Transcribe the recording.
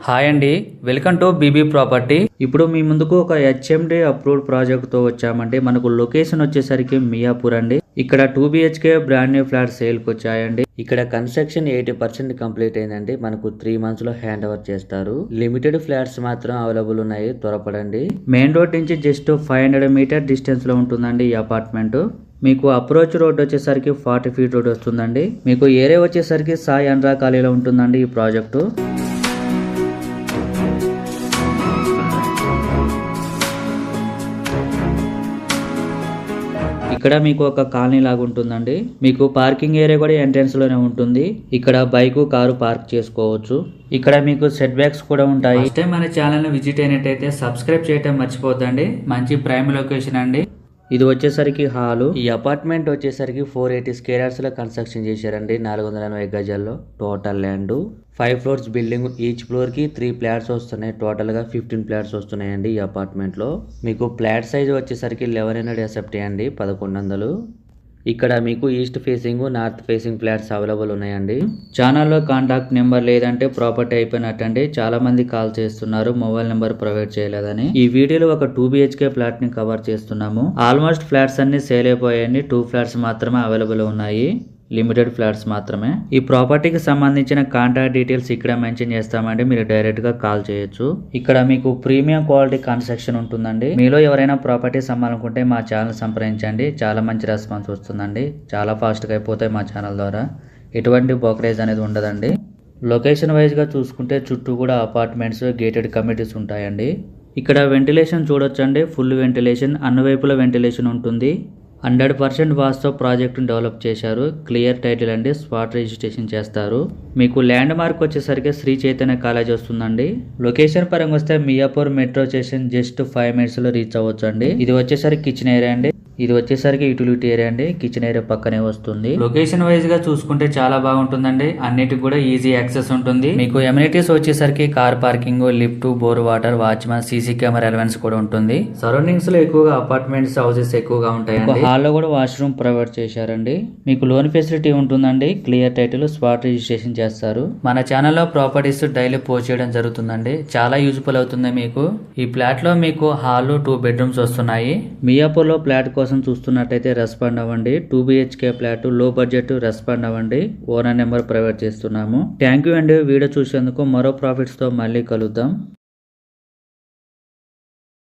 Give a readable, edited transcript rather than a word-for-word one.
Hi అండి, welcome to BB property. ఇప్పుడు మీ ముందుకు ఒక హెచ్ఎండి అప్రూవ్డ్ ప్రాజెక్ట్ తో వచ్చామండి. మనకు లొకేషన్ వచ్చేసరికి మియాపూర్ అండి. ఇక్కడ 2 BHK brand new flat sale కి వచ్చాయండి. ఇక్కడ కన్స్ట్రక్షన్ 80% కంప్లీట్ అయిందండి. మనకు 3 months లో హ్యాండ్ ఓవర్ చేస్తారు. లిమిటెడ్ ఫ్లాట్స్ మాత్రం అవైలబుల్ ఉన్నాయి, త్వరపడండి. మెయిన్ రోడ్ నుంచి జస్ట్ 500 మీటర్ డిస్టెన్స్ లో ఉంటుందండి ఈ అపార్ట్మెంట్. మీకు అప్రోచ్ రోడ్ వచ్చేసరికి 40 feet రోడ్ వస్తుందండి. మీకు ఏరియా వచ్చేసరికి సాయి అండ్రా కాలనీలో ఉంటుందండి ఈ ప్రాజెక్టు. ఇక్కడ మీకు ఒక కాలనీ లాగా ఉంటుందండి. మీకు పార్కింగ్ ఏరియా కూడా ఎంట్రన్స్ లోనే ఉంటుంది. ఇక్కడ బైక్ కారు పార్క్ చేసుకోవచ్చు. ఇక్కడ మీకు సెట్ బ్యాక్స్ కూడా ఉంటాయి. ఫస్ట్ టైం మన ఛానల్ ని విజిట్ అయినట్టయితే సబ్స్క్రైబ్ చేయడం మర్చిపోద్దండి. మంచి ప్రైమ్ లొకేషన్ అండి. ఇది వచ్చేసరికి హాలు. ఈ అపార్ట్మెంట్ వచ్చేసరికి 480 square yards లో కన్స్ట్రక్షన్ చేశారండి. 480 గజాల్లో total land. 5 floors building. Each floor కి 3 ఫ్లాట్స్ వస్తున్నాయి. టోటల్ గా 15 ఫ్లాట్స్ వస్తున్నాయండి ఈ అపార్ట్మెంట్ లో. మీకు ఫ్లాట్ సైజ్ వచ్చేసరికి 1100 SFT అండి, 1100. ఇక్కడ మీకు east facing, north facing flats available ఉన్నాయండి. ఛానల్లో కాంటాక్ట్ నెంబర్ లేదంటే ప్రాపర్టీ అయిపోయినట్టండి. చాలా మంది కాల్ చేస్తున్నారు మొబైల్ నెంబర్ ప్రొవైడ్ చేయలేదని. ఈ వీడియోలో ఒక 2 BHK ఫ్లాట్ ని కవర్ చేస్తున్నాము. ఆల్మోస్ట్ ఫ్లాట్స్ అన్ని సేల్ అయిపోయాయండి. 2 ఫ్లాట్స్ మాత్రమే అవైలబుల్ ఉన్నాయి, లిమిటెడ్ ఫ్లాట్స్ మాత్రమే. ఈ ప్రాపర్టీకి సంబంధించిన కాంటాక్ట్ డీటెయిల్స్ ఇక్కడ మెన్షన్ చేస్తామండి, మీరు డైరెక్ట్ గా కాల్ చేయొచ్చు. ఇక్కడ మీకు ప్రీమియం క్వాలిటీ కన్స్ట్రక్షన్ ఉంటుందండి. మీలో ఎవరైనా ప్రాపర్టీ అమ్మాలనుకుంటే మా ఛానల్ సంప్రదించండి. చాలా మంచి రెస్పాన్స్ వస్తుందండి. చాలా ఫాస్ట్ గా అయిపోతాయి మా ఛానల్ ద్వారా. ఎటువంటి బ్రోకరేజ్ అనేది ఉండదండి. లొకేషన్ వైజ్ గా చూసుకుంటే చుట్టూ కూడా అపార్ట్మెంట్స్, గేటెడ్ కమ్యూనిటీస్ ఉంటాయండి. ఇక్కడ వెంటిలేషన్ చూడొచ్చండి. ఫుల్ వెంటిలేషన్, అన్ని వైపుల వెంటిలేషన్ ఉంటుంది. 100% వాస్తవ ప్రాజెక్టును డెవలప్ చేశారు. క్లియర్ టైటిల్ అండి, స్పాట్ రిజిస్ట్రేషన్ చేస్తారు. మీకు ల్యాండ్ మార్క్ వచ్చేసరికి శ్రీ చైతన్య కాలేజ్ వస్తుందండి. లొకేషన్ పరంగా వస్తే Miyapur metro station just 5 minutes లో రీచ్ అవ్వచ్చు అండి. ఇది వచ్చేసరికి కిచెన్ ఏరియా అండి. ఇది వచ్చేసరికి యూటిలిటీ ఏరియా అండి. కిచెన్ ఏరియా పక్కనే వస్తుంది. లొకేషన్ వైజ్ గా చూసుకుంటే చాలా బాగుంటుందండి. అన్నిటికి కూడా ఈజీ యాక్సెస్ ఉంటుంది. మీకు ఎమ్యూనిటీస్ వచ్చేసరికి car parking, lift, bore water, watchman, CC camera allowance కూడా ఉంటుంది. సరౌండింగ్స్ లో ఎక్కువగా అపార్ట్మెంట్స్, హౌసెస్ ఎక్కువగా ఉంటాయండి. హాల్లో కూడా వాష్రూమ్ ప్రొవైడ్ చేశారండి. మీకు లోన్ ఫెసిలిటీ ఉంటుందండి. క్లియర్ టైటిల్, స్పాట్ రిజిస్ట్రేషన్ చేస్తారు. మన ఛానల్లో ప్రాపర్టీస్ డైలీ పోస్ట్ చేయడం జరుగుతుందండి. చాలా యూజ్ఫుల్ అవుతుంది మీకు. ఈ ఫ్లాట్ లో మీకు హాల్, 2 bedrooms వస్తున్నాయి. మియాపూర్ లో ఫ్లాట్ కోసం చూస్తున్నట్టయితే రెస్పాండ్ అవ్వండి. 2 BHK ఫ్లాట్, లో బడ్జెట్, రెస్పాండ్ అవ్వండి. ఓనర్ నెంబర్ ప్రొవైడ్ చేస్తున్నాము. థ్యాంక్ యూ అండి వీడియో చూసేందుకు. మరో ప్రాఫిట్స్ తో మళ్ళీ కలుద్దాం.